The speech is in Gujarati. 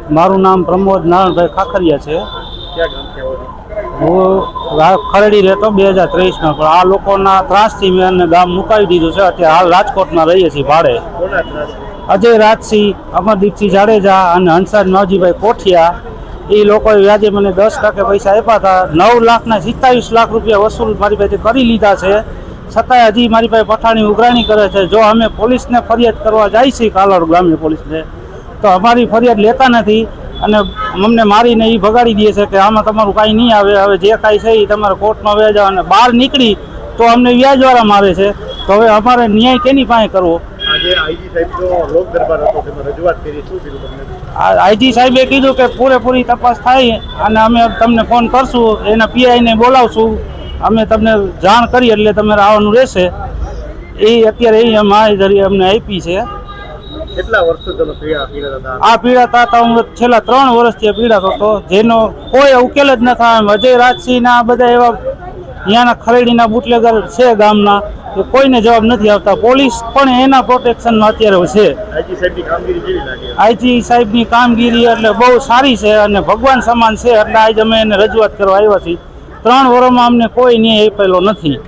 મારું નામ પ્રમોદ નારાયણભાઈ ખાખરિયા છે। હું ખરડી રહેતો 2023માં, પણ આ લોકોના ત્રાસથી મેં ગામ મુકાવી દીધું છે। અત્યારે હાલ રાજકોટમાં રહીએ છીએ ભાડે। અજય રાજસિંહ, અમરદીપસિંહ જાડેજા અને હંસાજ માવજીભાઈ કોઠિયા, એ લોકોએ વ્યાજે મને 10% પૈસા આપ્યા હતા। 9,27,00,000 રૂપિયા વસૂલ મારી પાસે કરી લીધા છે, છતાંય હજી મારી પાસે પઠાણી ઉઘરાણી કરે છે। જો અમે પોલીસને ફરિયાદ કરવા જાય છીએ, કાલાડ ગામની પોલીસને, તો અમારી ફરિયાદ લેતા નથી અને અમને મારીને એ ભગાડી દે છે કે આમાં તમારું કાંઈ નહીં આવે, હવે જે કાંઈ છે એ તમારે કોર્ટમાં વ્યાજ આવે। અને બહાર નીકળી તો અમને વ્યાજવાળા મારે છે। તો હવે અમારે ન્યાય કેની પાસે કરવો? આઈજી સાહેબે કીધું કે પૂરેપૂરી તપાસ થાય અને અમે તમને ફોન કરશું, એના પીઆઈને બોલાવશું, અમે તમને જાણ કરી એટલે તમારે આવવાનું રહેશે। એ અત્યારે એ માહિતી અમને આપી છે। કેટલા વર્ષો તમે પીડાતા? આ પીડાતા હતા હું છેલ્લા 3 વર્ષથી પીડાતો હતો, જેનો કોઈ ઉકેલ જ ન થાય। અજય રાજસિંહના બધા એવા અહીંયાના ખરેડીના બુટલેગર છે ગામના, કે કોઈને જવાબ નથી આવતા। પોલીસ પણ એના પ્રોટેક્શનમાં અત્યારે છે। આઈજી સાહેબની કામગીરી એટલે બહુ સારી છે અને ભગવાન સમાન છે, એટલે આજે અમે એને રજૂઆત કરવા આવ્યા છીએ। 3 વર્ષમાં અમને કોઈ ન્યાય આપેલો નથી।